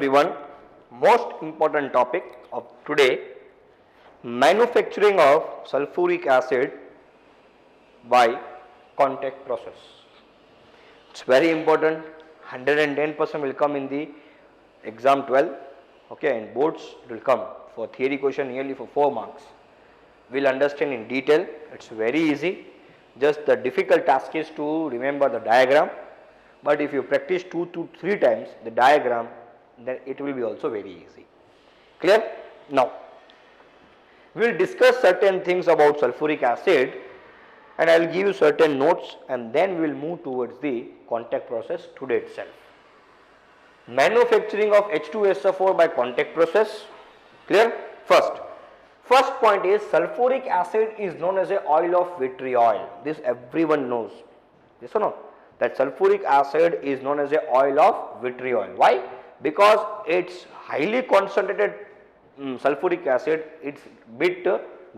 everyone. Most important topic of today, manufacturing of sulfuric acid by contact process. It's very important. 110% will come in the exam 12. Okay, and boards it will come for theory question nearly for 4 marks. We'll understand in detail. It's very easy. Just the difficult task is to remember the diagram. But if you practice 2 to 3 times the diagram, then it will be also very easy. Clear? Now, we will discuss certain things about sulfuric acid and I will give you certain notes and then we will move towards the contact process today itself. Manufacturing of H2SO4 by contact process. Clear? First point is sulfuric acid is known as a oil of vitriol. This everyone knows. Yes or no? That sulfuric acid is known as a oil of vitriol. Why? Because it's highly concentrated sulfuric acid, it's bit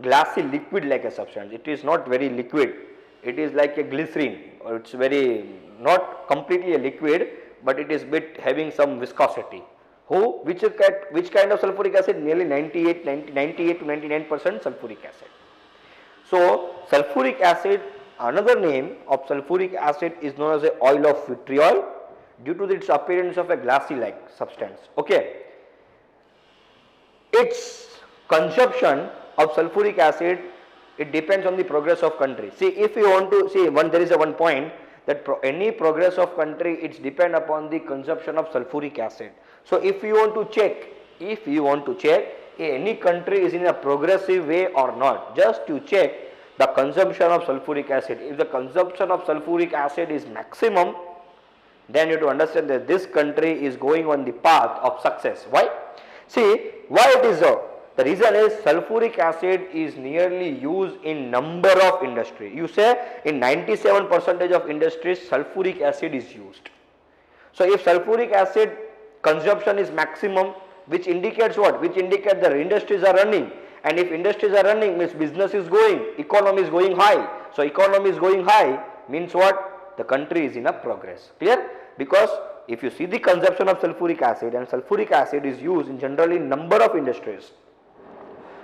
glassy liquid like a substance. It is not very liquid. It is like a glycerine, or it's very not completely a liquid, but it is bit having some viscosity. Which kind of sulfuric acid? Nearly 98 to 99% sulfuric acid. So sulfuric acid, another name of sulfuric acid is known as a oil of vitriol due to its appearance of a glassy like substance. Okay. Its consumption of sulfuric acid, it depends on the progress of country. See, if you want to see there is a one point that any progress of country, it's depend upon the consumption of sulfuric acid. So if you want to check any country is in a progressive way or not, just to check the consumption of sulfuric acid. If the consumption of sulfuric acid is maximum, then you have to understand that this country is going on the path of success. Why? See, why it is so? The reason is sulfuric acid is nearly used in number of industry. You say in 97% of industries sulfuric acid is used. So if sulfuric acid consumption is maximum, which indicates what? Which indicates the industries are running. And if industries are running, means business is going, economy is going high. So economy is going high means what? The country is in a progress. Clear? Because if you see the consumption of sulfuric acid, and sulfuric acid is used in generally number of industries.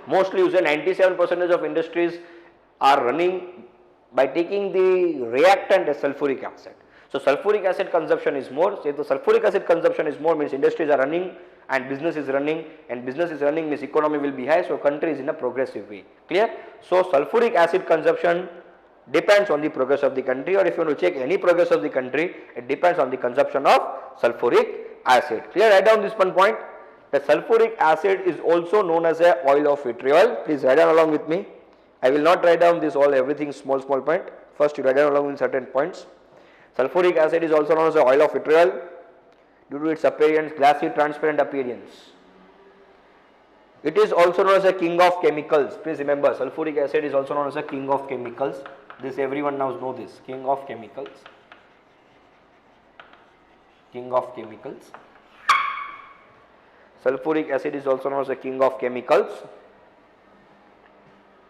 Mostly you say 97% of industries are running by taking the reactant as sulfuric acid. So sulfuric acid consumption is more. So if the sulfuric acid consumption is more, means industries are running and business is running, and business is running means economy will be high, so country is in a progressive way. Clear? So sulfuric acid consumption depends on the progress of the country, or if you want to check any progress of the country, it depends on the consumption of sulfuric acid. Clear? Write down this one point. The sulfuric acid is also known as a oil of vitriol. Please write down along with me. I will not write down this everything small point. First you write down along with certain points. Sulfuric acid is also known as a oil of vitriol due to its appearance, glassy transparent appearance. It is also known as a king of chemicals. Please remember, sulfuric acid is also known as a king of chemicals. This everyone now know this, king of chemicals. King of chemicals. Sulfuric acid is also known as a king of chemicals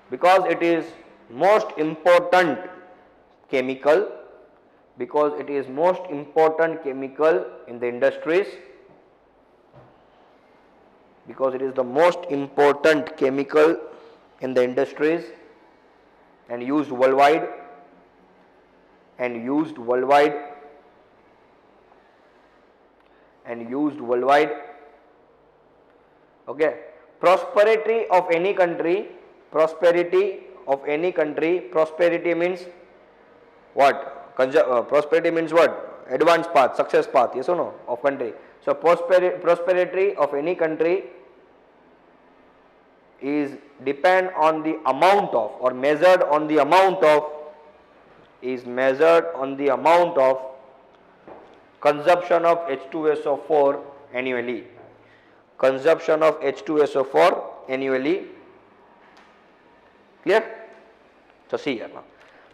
because it is most important chemical, in the industries, because it is the most important chemical in the industries and used worldwide, Okay. Prosperity of any country, prosperity means what? Prosperity means what? Advanced path, success path, yes or no, of country. So prosperity of any country is depend on the amount of, or measured on the amount of consumption of H2SO4 annually. Consumption of H2SO4 annually. Clear? So see here now.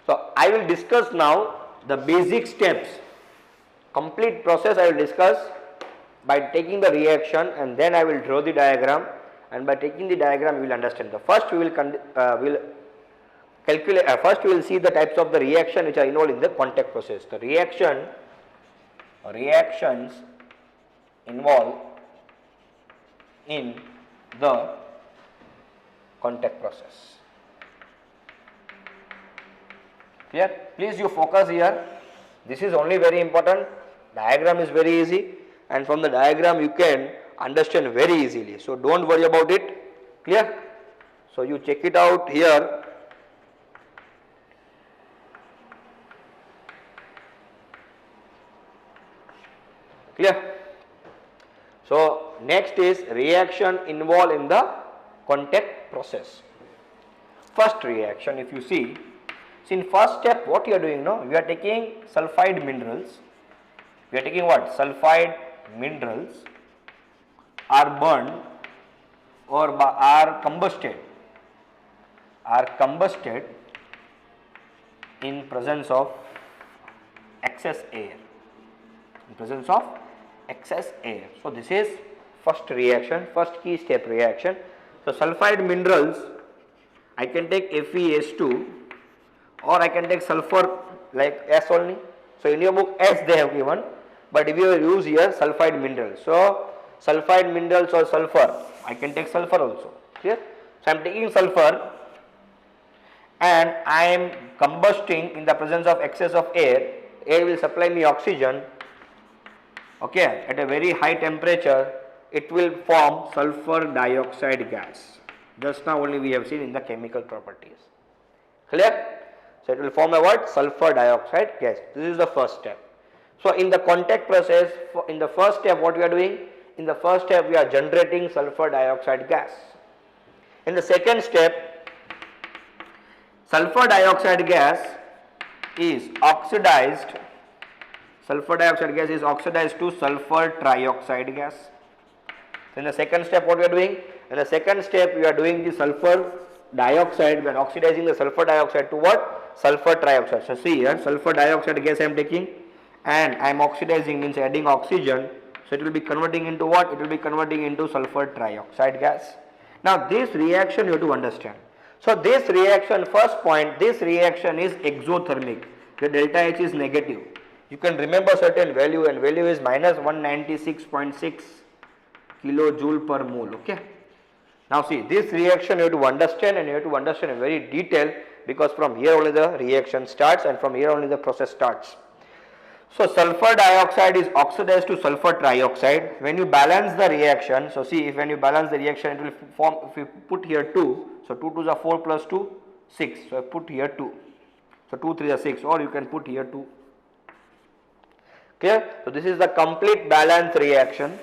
So I will discuss now the basic steps. Complete process I will discuss by taking the reaction, and then I will draw the diagram, and by taking the diagram you will understand. The first we will calculate. First we will see the types of the reaction which are involved in the contact process. The reactions involve in the contact process. Clear? Please you focus here. This is only very important. Diagram is very easy, and from the diagram you can understand very easily. So don't worry about it. Clear? So you check it out here. Clear? So next is reaction involved in the contact process. First reaction, if you see in first step what you are doing now, we are taking sulfide minerals. We are taking what? Sulfide minerals are burned or are combusted in presence of excess air. In presence of excess air. So this is first reaction, first key step reaction. So sulfide minerals, I can take FeS2 or I can take sulfur like S only. So in your book S they have given, but if you use here sulfide minerals, so sulfide minerals or sulfur, I can take sulfur also. Clear? So I am taking sulfur and I am combusting in the presence of excess of air. Air will supply me oxygen. Okay, at a very high temperature it will form sulfur dioxide gas. Just now only we have seen in the chemical properties. Clear? So it will form a what? Sulfur dioxide gas. This is the first step. So in the contact process, in the first step what we are doing? In the first step we are generating sulfur dioxide gas. In the second step, sulfur dioxide gas is oxidized. Sulfur dioxide gas is oxidized to sulfur trioxide gas. So in the second step what we are doing? In the second step we are doing the sulfur dioxide, we are oxidizing the sulfur dioxide to what? Sulfur trioxide. So see here, sulfur dioxide gas I am taking and I am oxidizing, means adding oxygen. So it will be converting into what? It will be converting into sulfur trioxide gas. Now this reaction you have to understand. So this reaction, first point, this reaction is exothermic. The delta H is negative. You can remember certain value, and value is minus 196.6 kilojoule per mole. Okay. Now see, this reaction you have to understand, and you have to understand in very detail, because from here only the reaction starts and from here only the process starts. So sulfur dioxide is oxidized to sulfur trioxide. When you balance the reaction, so see, if when you balance the reaction it will form, if you put here 2, so 2 2s are 4 plus 2, 6. So I put here 2. So 2 3 are 6, or you can put here 2. Clear? So this is the complete balance reaction.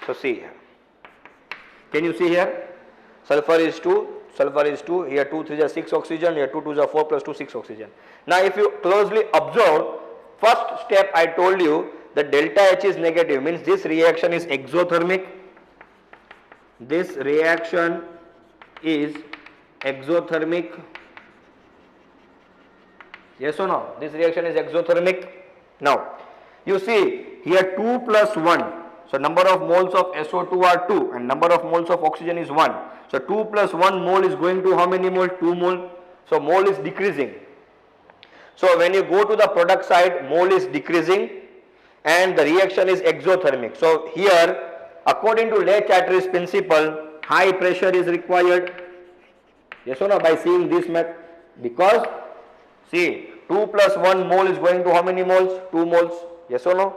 So see here. Can you see here? Sulfur is 2, here 2 3s are 6 oxygen, here 2 2s are 4 plus 2 6 oxygen. Now if you closely observe, first step I told you the delta H is negative, means this reaction is exothermic. This reaction is exothermic. Yes or no? This reaction is exothermic. Now you see here 2 plus 1. So number of moles of SO2 are 2 and number of moles of oxygen is 1. So 2 plus 1 mole is going to how many mole? 2 mole. So mole is decreasing. So when you go to the product side, mole is decreasing and the reaction is exothermic. So here, according to Le-Chatelier's principle, high pressure is required. Yes or no? By seeing this method, because see 2 plus 1 mole is going to how many moles? 2 moles. Yes or no?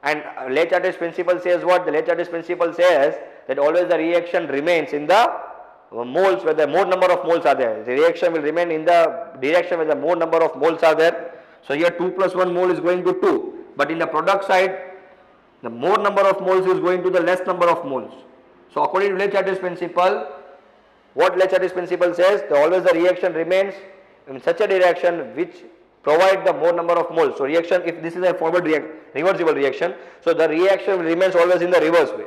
And Le-Chatelier's principle says what? The Le-Chatelier's principle says that always the reaction remains in the moles where the more number of moles are there. The reaction will remain in the direction where the more number of moles are there. So here 2 plus 1 mole is going to 2. But in the product side, the more number of moles is going to the less number of moles. So according to Le-Chatelier's principle, what Le-Chatelier's principle says, always the reaction remains in such a direction which provide the more number of moles. So reaction, if this is a reversible reaction, so the reaction remains always in the reverse way.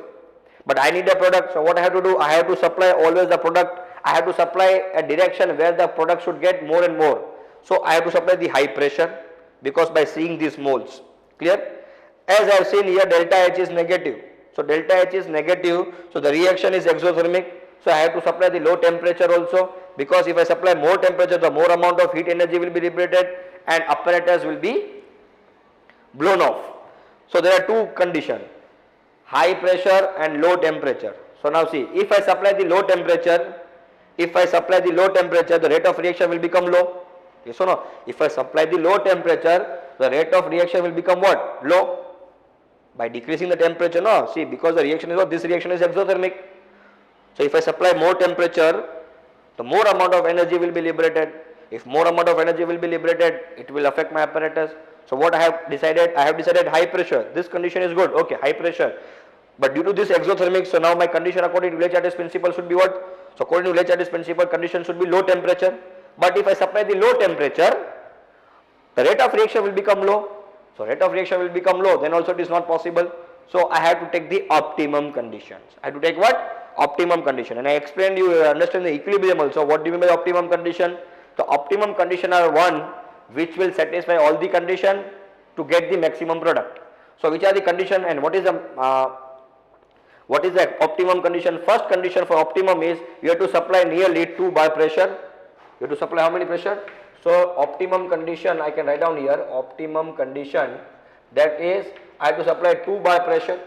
But I need a product, so what I have to do? I have to supply always the product, I have to supply a direction where the product should get more and more. So I have to supply the high pressure, because by seeing these moles. Clear? As I have seen here, delta H is negative. So delta H is negative, so the reaction is exothermic. So I have to supply the low temperature also, because if I supply more temperature, the more amount of heat energy will be liberated and apparatus will be blown off. So there are two conditions, high pressure and low temperature. So now see, if I supply the low temperature, the rate of reaction will become low. Yes or no? If I supply the low temperature, the rate of reaction will become what? Low. By decreasing the temperature, no? See, because the reaction is what? This reaction is exothermic. So if I supply more temperature, the more amount of energy will be liberated. If more amount of energy will be liberated, it will affect my apparatus. So what I have decided? I have decided high pressure. This condition is good. Okay, high pressure. But due to this exothermic, so now my condition according to Le-Chatelier's principle should be what? So according to Le-Chatelier's principle, condition should be low temperature. But if I supply the low temperature, the rate of reaction will become low. So rate of reaction will become low, then also it is not possible. So I have to take the optimum conditions. I have to take what? Optimum condition. And I explained you understand the equilibrium also. What do you mean by optimum condition? The optimum condition are one which will satisfy all the condition to get the maximum product. So which are the condition and what is the optimum condition? First condition for optimum is you have to supply nearly 2 bar pressure. You have to supply how many pressure? So optimum condition I can write down here, optimum condition, that is I have to supply 2 bar pressure,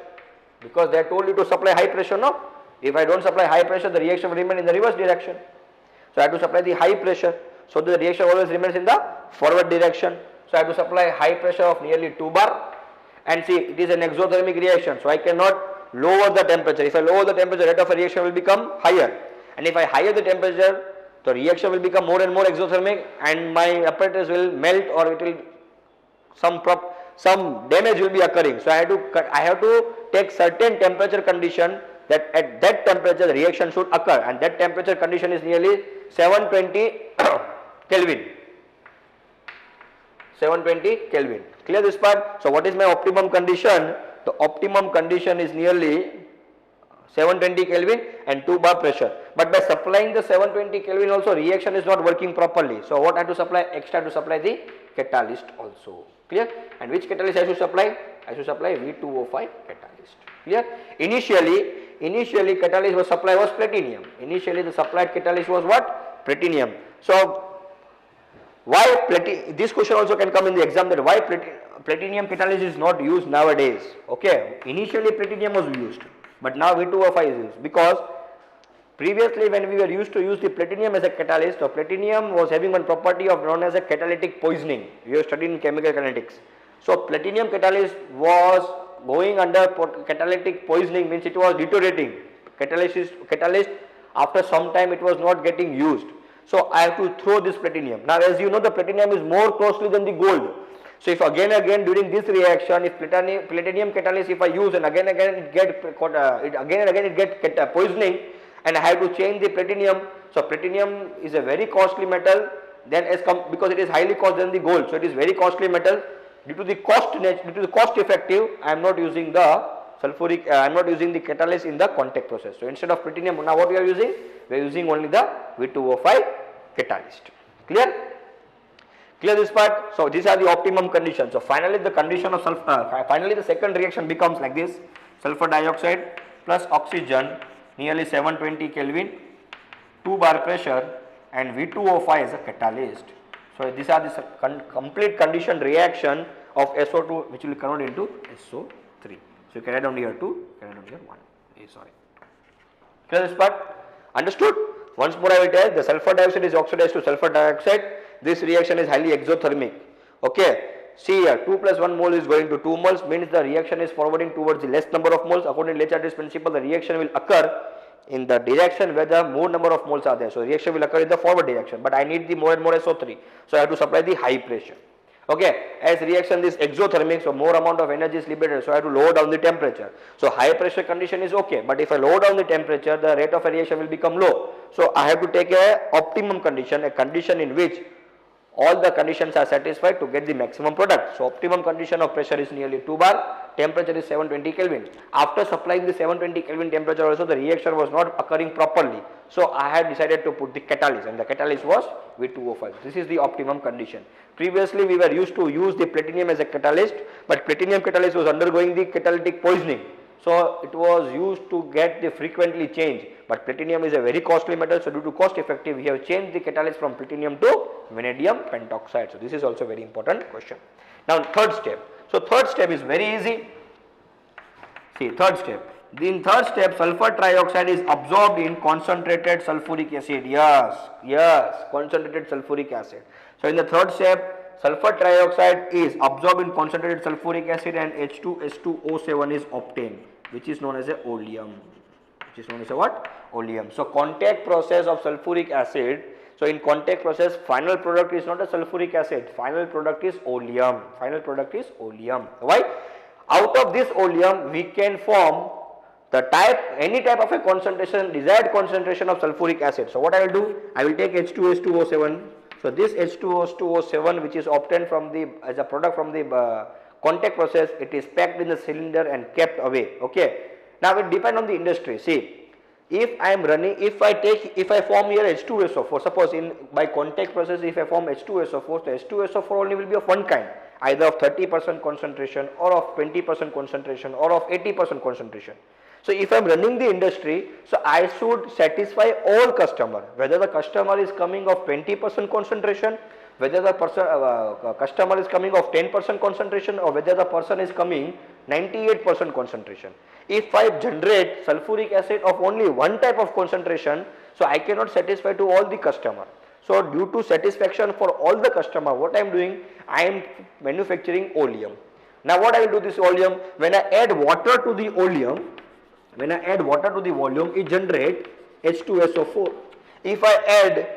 because they told you to supply high pressure, no? If I don't supply high pressure, the reaction will remain in the reverse direction. So I have to supply the high pressure, so the reaction always remains in the forward direction. So I have to supply high pressure of nearly 2 bar, and see it is an exothermic reaction, so I cannot lower the temperature. If I lower the temperature, rate of reaction will become higher, and if I higher the temperature, the reaction will become more and more exothermic, and my apparatus will melt, or it will some damage will be occurring. So I have to take certain temperature condition, that at that temperature the reaction should occur, and that temperature condition is nearly 720 Kelvin. 720 Kelvin. Clear this part? So what is my optimum condition? The optimum condition is nearly 720 Kelvin and 2 bar pressure. But by supplying the 720 Kelvin also, reaction is not working properly. So what I have to supply? Extra to supply the catalyst also. Clear? And which catalyst I should supply? I should supply V2O5 catalyst. Clear? Initially catalyst was supplied was platinum. Initially the supplied catalyst was what? Platinum. So why this question also can come in the exam, that why platinum catalyst is not used nowadays. Okay, initially platinum was used, but now V2O5 is used, because previously when we were used to use the platinum as a catalyst, so platinum was having one property of known as a catalytic poisoning. We have studied in chemical kinetics. So platinum catalyst was going under catalytic poisoning, means it was deteriorating. Catalyst after some time it was not getting used. So I have to throw this platinum. Now as you know, the platinum is more costly than the gold. So if again during this reaction, if platinum catalyst if I use, and again it get poisoning, and I have to change the platinum. So platinum is a very costly metal, then because it is highly costly than the gold, so it is very costly metal. Due to the cost effective, I am not using the sulfuric, I am not using the catalyst in the contact process. So instead of platinum, now what we are using? We are using only the V2O5 catalyst. Clear? Clear this part? So these are the optimum conditions. So finally the condition of finally the second reaction becomes like this: sulfur dioxide plus oxygen, nearly 720 Kelvin, 2 bar pressure, and V2O5 as a catalyst. So these are the complete conditioned reaction of SO2, which will convert into SO3. So you can write down here 2, can write down here 1. Sorry. Clear this part? Understood? Once more I will tell, the sulfur dioxide is oxidized to sulfur dioxide. This reaction is highly exothermic. Okay. See here, 2 plus 1 mole is going to 2 moles, means the reaction is forwarding towards the less number of moles. According to Le-Chatelier's principle, the reaction will occur in the direction where the more number of moles are there. So reaction will occur in the forward direction, but I need the more and more SO3. So I have to supply the high pressure. Okay, as reaction is exothermic, so more amount of energy is liberated, so I have to lower down the temperature. So high pressure condition is okay, but if I lower down the temperature, the rate of reaction will become low. So I have to take a optimum condition, a condition in which all the conditions are satisfied to get the maximum product. So optimum condition of pressure is nearly 2 bar, temperature is 720 Kelvin. After supplying the 720 Kelvin temperature also, the reaction was not occurring properly. So I had decided to put the catalyst, and the catalyst was V2O5. This is the optimum condition. Previously we were used to use the platinum as a catalyst, but platinum catalyst was undergoing the catalytic poisoning. So it was used to get the frequently change, but platinum is a very costly metal, so due to cost effective we have changed the catalyst from platinum to vanadium pentoxide. So this is also very important question. Now third step. So third step is very easy. See, third step. In third step, sulfur trioxide is absorbed in concentrated sulfuric acid. Yes, concentrated sulfuric acid. So in the third step, sulfur trioxide is absorbed in concentrated sulfuric acid and H2S2O7 is obtained, which is known as a oleum. Which is known as a what? Oleum. So contact process of sulfuric acid. So in contact process, final product is not a sulfuric acid. Final product is oleum. Final product is oleum. Why? Out of this oleum, we can form the any type of a concentration, desired concentration of sulfuric acid. So what I will do? I will take H2S2O7. So this H2S2O7, which is obtained from the as a product from the contact process, it is packed in the cylinder and kept away. Okay. Now it depends on the industry. See, if I am running, if I form here H2SO4, suppose by contact process, if I form H2SO4, so H2SO4 only will be of one kind, either of 30% concentration or of 20% concentration or of 80% concentration. So if I am running the industry, so I should satisfy all customer, whether the customer is coming of 20% concentration, whether the customer is coming of 10% concentration, or whether the person is coming 98% concentration. If I generate sulfuric acid of only one type of concentration, so I cannot satisfy to all the customer. So due to satisfaction for all the customer, what I am doing, I am manufacturing oleum. Now what I will do this oleum, when I add water to the oleum, it generates H2SO4. If I add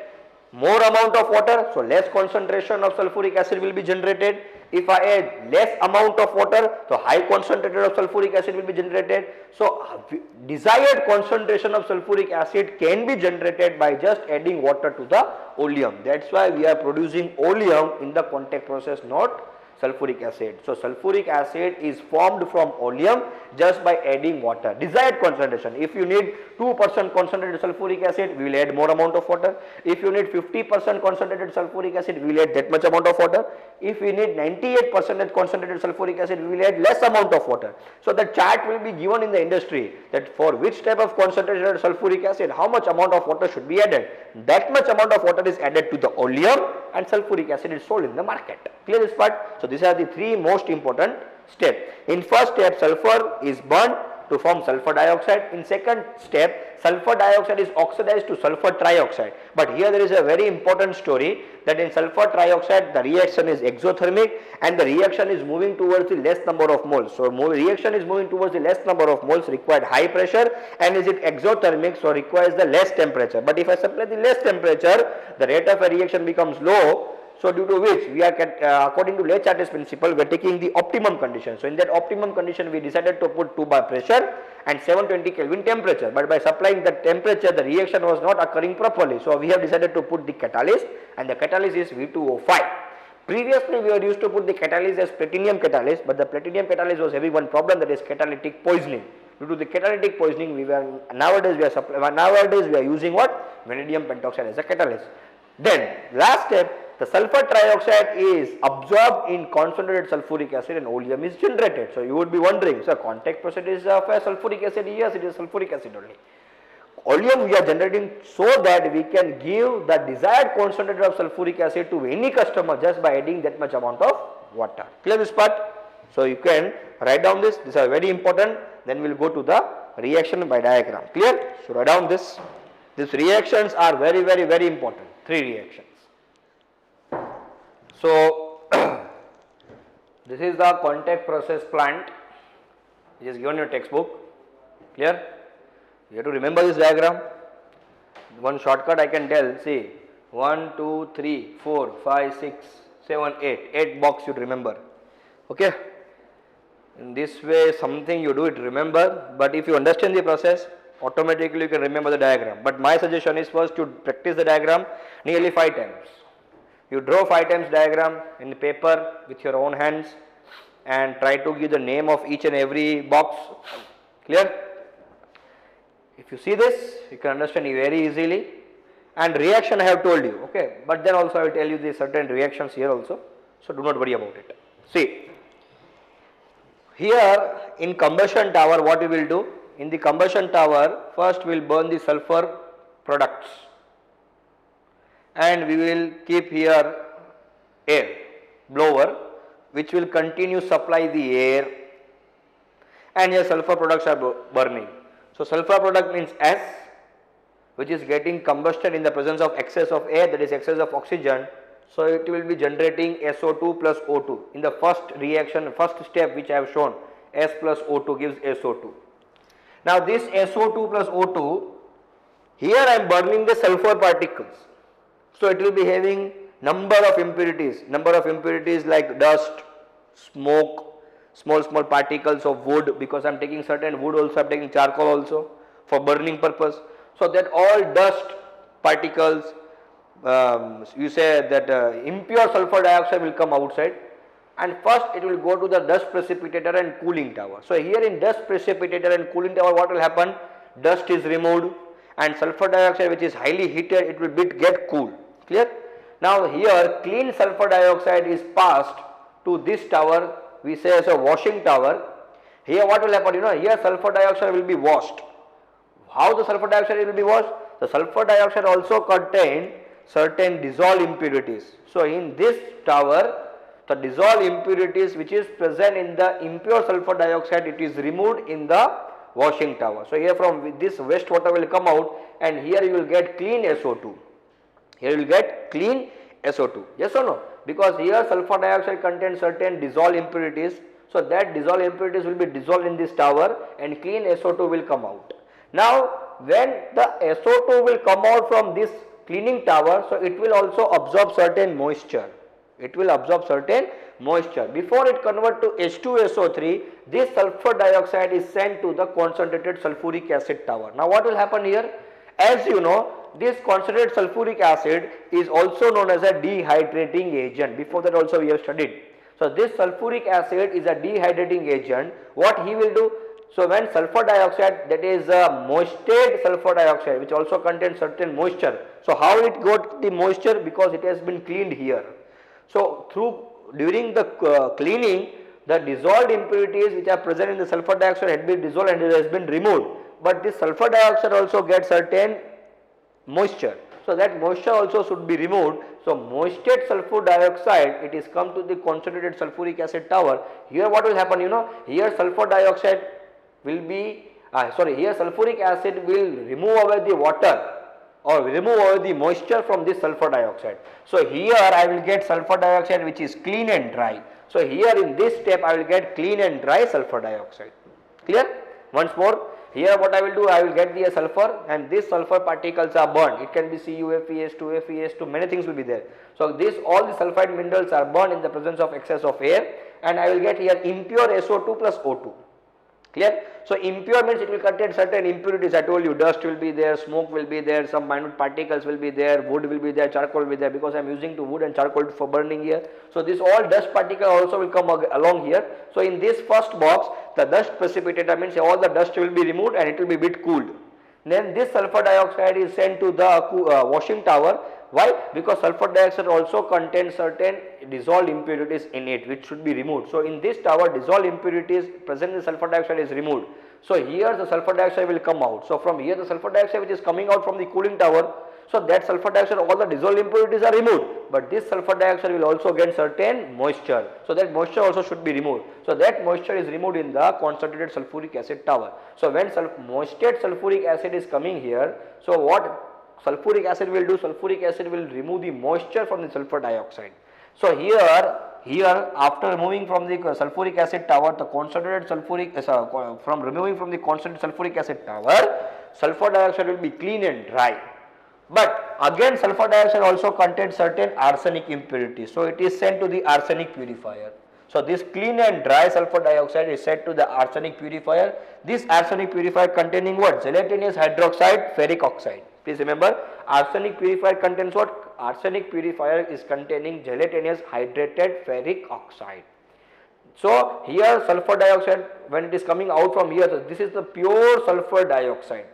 more amount of water, so less concentration of sulfuric acid will be generated. If I add less amount of water, so high concentrated of sulfuric acid will be generated. So desired concentration of sulfuric acid can be generated by just adding water to the oleum. That's why we are producing oleum in the contact process, not sulfuric acid. So sulfuric acid is formed from oleum just by adding water. Desired concentration. If you need 2% concentrated sulfuric acid, we will add more amount of water. If you need 50% concentrated sulfuric acid, we will add that much amount of water. If we need 98% concentrated sulfuric acid, we will add less amount of water. So the chart will be given in the industry that for which type of concentrated sulfuric acid, how much amount of water should be added. That much amount of water is added to the oleum and sulfuric acid is sold in the market. Clear this part? So these are the three most important steps. In first step, sulfur is burned to form sulfur dioxide. In second step, sulfur dioxide is oxidized to sulfur trioxide. But here there is a very important story that in sulfur trioxide the reaction is exothermic and the reaction is moving towards the less number of moles. So reaction is moving towards the less number of moles, required high pressure, and is it exothermic, so requires the less temperature. But if I supply the less temperature, the rate of a reaction becomes low. So due to which we are according to Le-Chartres principle, we are taking the optimum condition. So in that optimum condition, we decided to put 2 bar pressure and 720 Kelvin temperature. But by supplying that temperature, the reaction was not occurring properly. So we have decided to put the catalyst, and the catalyst is V2O5. Previously, we were used to put the catalyst as platinum catalyst, but the platinum catalyst was having one problem, that is catalytic poisoning. Due to the catalytic poisoning, nowadays we are using what? Vanadium pentoxide as a catalyst. Then last step, the sulfur trioxide is absorbed in concentrated sulfuric acid and oleum is generated. So you would be wondering, so contact process is of a sulfuric acid? Yes, it is sulfuric acid only. Oleum we are generating so that we can give the desired concentration of sulfuric acid to any customer just by adding that much amount of water. Clear this part? So you can write down this. These are very important. Then we will go to the reaction by diagram. Clear? So write down this. These reactions are very, very, very important. 3 reactions. So this is the contact process plant which is given in your textbook. Clear? You have to remember this diagram. One shortcut I can tell, see, 1, 2, 3, 4, 5, 6, 7, 8. 8 box you remember. Okay? In this way, something you do it remember, but if you understand the process, automatically you can remember the diagram. But my suggestion is first to practice the diagram nearly 5 times. You draw 5 times diagram in the paper with your own hands and try to give the name of each and every box. Clear? If you see this, you can understand it very easily. And reaction I have told you, okay. But then also I will tell you the certain reactions here also. So do not worry about it. See, here in combustion tower, what we will do? In the combustion tower, first we will burn the sulfur products. And we will keep here air blower which will continue supply the air, and here sulfur products are burning. So sulfur product means S, which is getting combusted in the presence of excess of air, that is excess of oxygen. So it will be generating SO2 plus O2 in the first reaction, first step which I have shown. S plus O2 gives SO2. Now this SO2 plus O2, here I am burning the sulfur particles. So it will be having number of impurities like dust, smoke, small particles of wood, because I am taking certain wood also, I am taking charcoal also for burning purpose. So that all dust particles, you say that impure sulfur dioxide will come outside, and first it will go to the dust precipitator and cooling tower. So here in dust precipitator and cooling tower, what will happen? Dust is removed and sulfur dioxide, which is highly heated, it will get cool. Clear? Now here clean sulfur dioxide is passed to this tower, we say as a washing tower. Here what will happen? Here sulfur dioxide will be washed. How the sulfur dioxide will be washed? The sulfur dioxide also contain certain dissolved impurities. So in this tower, the dissolved impurities which is present in the impure sulfur dioxide, it is removed in the washing tower. So here from this wastewater will come out, and here you will get clean SO2. Here you will get clean SO2. Yes or no? Because here sulfur dioxide contains certain dissolved impurities. So that dissolved impurities will be dissolved in this tower and clean SO2 will come out. Now when the SO2 will come out from this cleaning tower, so it will also absorb certain moisture. It will absorb certain moisture. Before it convert to H2SO3, this sulfur dioxide is sent to the concentrated sulfuric acid tower. Now what will happen here? As you know, this concentrated sulfuric acid is also known as a dehydrating agent. Before that also we have studied. So this sulfuric acid is a dehydrating agent. What he will do? So when sulfur dioxide, that is moisted sulfur dioxide, which also contains certain moisture. So how it got the moisture? Because it has been cleaned here. So during the cleaning, the dissolved impurities which are present in the sulfur dioxide had been dissolved and it has been removed. But this sulfur dioxide also gets certain moisture. So that moisture also should be removed. So moisted sulfur dioxide, it is come to the concentrated sulfuric acid tower. Here what will happen? Here sulfur dioxide will be, here sulfuric acid will remove away the water or remove away the moisture from this sulfur dioxide. So here I will get sulfur dioxide which is clean and dry. So here in this step I will get clean and dry sulfur dioxide. Clear? Once more, here what I will do, I will get the sulfur, and these sulfur particles are burned. It can be CuFeS2, FeS2, many things will be there. So all the sulfide minerals are burned in the presence of excess of air, and I will get here impure SO2 plus O2. Clear? So impure means it will contain certain impurities. I told you dust will be there, smoke will be there, some minute particles will be there, wood will be there, charcoal will be there, because I am using wood and charcoal for burning here. So this all dust particle also will come along here. So in this first box, the dust precipitator means all the dust will be removed and it will be bit cooled. Then this sulfur dioxide is sent to the washing tower. Why? Because sulfur dioxide also contains certain dissolved impurities in it which should be removed. So in this tower, dissolved impurities present in the sulfur dioxide is removed. So here the sulfur dioxide will come out. So from here the sulfur dioxide which is coming out from the cooling tower, so that sulfur dioxide, all the dissolved impurities are removed, but this sulfur dioxide will also get certain moisture. So that moisture also should be removed. So that moisture is removed in the concentrated sulfuric acid tower. So when moisted sulfuric acid is coming here, so what sulfuric acid will do? Sulfuric acid will remove the moisture from the sulfur dioxide. So here after removing from the sulfuric acid tower, the concentrated sulfuric, from removing from the concentrated sulfuric acid tower, sulfur dioxide will be clean and dry. But again sulfur dioxide also contains certain arsenic impurities. So it is sent to the arsenic purifier. So this clean and dry sulfur dioxide is sent to the arsenic purifier. This arsenic purifier containing what? Gelatinous hydroxide, ferric oxide. Please remember, arsenic purifier contains what? Arsenic purifier is containing gelatinous hydrated ferric oxide. So here sulfur dioxide, when it is coming out from here, so this is the pure sulfur dioxide.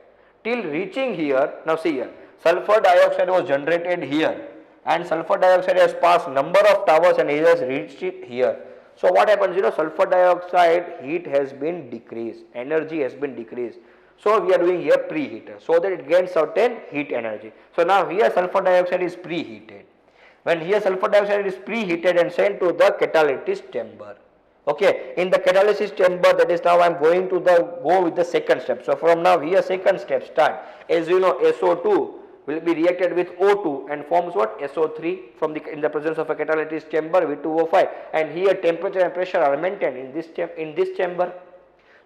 Till reaching here, now see here, sulfur dioxide was generated here and sulfur dioxide has passed number of towers and it has reached it here. So what happens? Sulfur dioxide heat has been decreased, energy has been decreased. So we are doing here preheater so that it gains certain heat energy. So now here sulfur dioxide is preheated. When here sulfur dioxide is preheated and sent to the catalyst chamber. Okay, in the catalysis chamber, that is now I am going to go with the second step. So from now here second step start. As you know, SO2 will be reacted with O2 and forms what? SO3 from in the presence of a catalysis chamber V2O5, and here temperature and pressure are maintained in this chamber.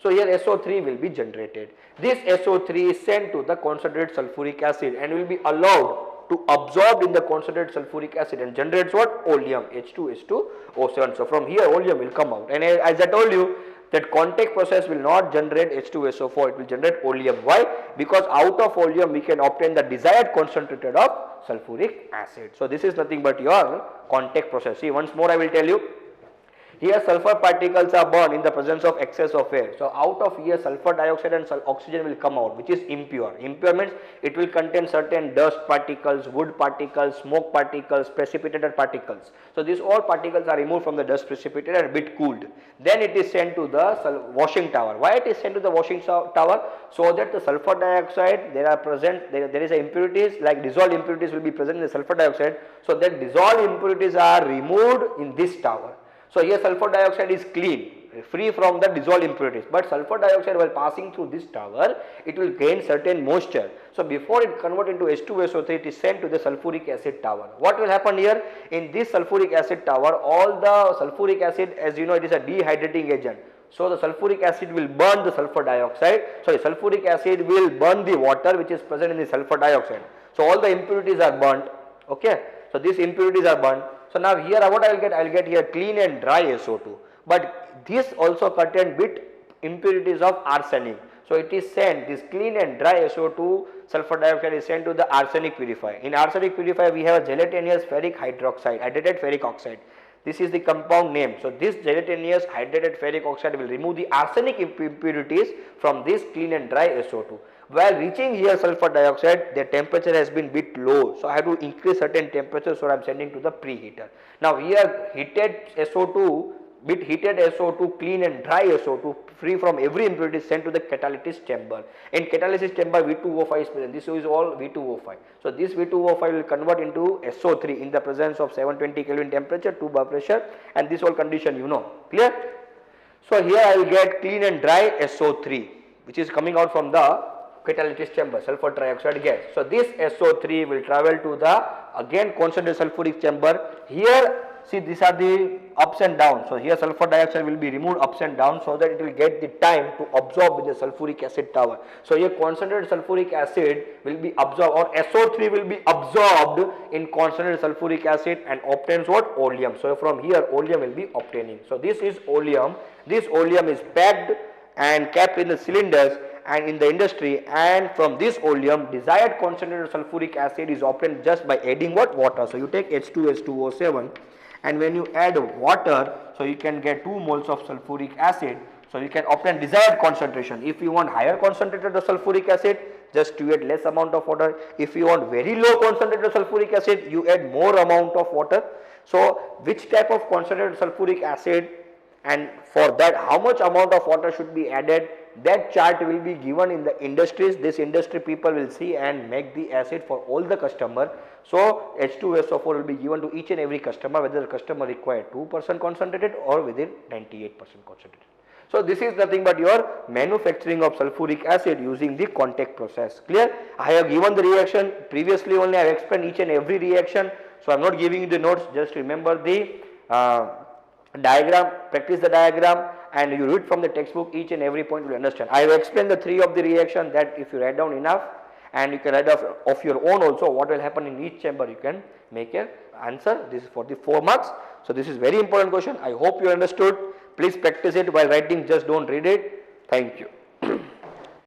So here SO3 will be generated. This SO3 is sent to the concentrated sulfuric acid and will be allowed to absorb in the concentrated sulfuric acid and generates what? Oleum, H2SO7. So from here oleum will come out, and as I told you that contact process will not generate H2SO4, it will generate oleum. Why? Because out of oleum we can obtain the desired concentrated of sulfuric acid. So this is nothing but your contact process. See, once more I will tell you. Here sulfur particles are burned in the presence of excess of air. So out of here sulfur dioxide and oxygen will come out, which is impure. Impure means it will contain certain dust particles, wood particles, smoke particles, precipitated particles. So these all particles are removed from the dust precipitated and a bit cooled. Then it is sent to the washing tower. Why it is sent to the washing tower? So that the sulfur dioxide there is impurities like dissolved impurities will be present in the sulfur dioxide. So that dissolved impurities are removed in this tower. So here sulfur dioxide is clean, free from the dissolved impurities, but sulfur dioxide while passing through this tower, it will gain certain moisture. So before it convert into H2SO3, it is sent to the sulfuric acid tower. What will happen here? In this sulfuric acid tower, all the sulfuric acid, as you know, it is a dehydrating agent. So the sulfuric acid will burn the sulfur dioxide. So sulfuric acid will burn the water which is present in the sulfur dioxide. So all the impurities are burnt. Okay. So these impurities are burnt. So now here what I will get here clean and dry SO2, but this also contain bit impurities of arsenic. So it is sent, this clean and dry SO2 sulfur dioxide is sent to the arsenic purifier. In arsenic purifier we have a gelatinous ferric hydroxide, hydrated ferric oxide. This is the compound name. So this gelatinous hydrated ferric oxide will remove the arsenic impurities from this clean and dry SO2. While reaching here sulfur dioxide, the temperature has been bit low. So I have to increase certain temperature, so I am sending to the preheater. Now here heated SO2, bit heated SO2, clean and dry SO2, free from every impurity, sent to the catalysis chamber. In catalysis chamber V2O5 is present. This is all V2O5. So this V2O5 will convert into SO3 in the presence of 720 Kelvin temperature, 2 bar pressure, and this whole condition you know. Clear? So here I will get clean and dry SO3, which is coming out from the catalysis chamber, sulfur trioxide gas. So this SO3 will travel to the again concentrated sulfuric chamber. Here see these are the ups and downs. So here sulfur dioxide will be removed ups and downs so that it will get the time to absorb with the sulfuric acid tower. So here concentrated sulfuric acid will be absorbed, or SO3 will be absorbed in concentrated sulfuric acid and obtains what? Oleum. So from here oleum will be obtaining. So this is oleum. This oleum is packed and kept in the cylinders and in the industry, and from this oleum desired concentrated sulfuric acid is obtained just by adding what? Water. So you take H2SO7 and when you add water, so you can get 2 moles of sulfuric acid. So you can obtain desired concentration. If you want higher concentrated sulfuric acid, just you add less amount of water. If you want very low concentrated sulfuric acid, you add more amount of water. So which type of concentrated sulfuric acid, and for that how much amount of water should be added, that chart will be given in the industries. This industry people will see and make the acid for all the customer. So H2SO4 will be given to each and every customer, whether the customer require 2% concentrated or within 98% concentrated. So this is nothing but your manufacturing of sulfuric acid using the contact process. Clear? I have given the reaction previously, only I have explained each and every reaction. So I am not giving you the notes, just remember the diagram, practice the diagram, and you read from the textbook, each and every point you will understand. I have explained the 3 of the reaction, that if you write down enough, and you can write off of your own also what will happen in each chamber, you can make an answer. This is for the 4 marks. So this is very important question. I hope you understood. Please practice it while writing, just don't read it. Thank you.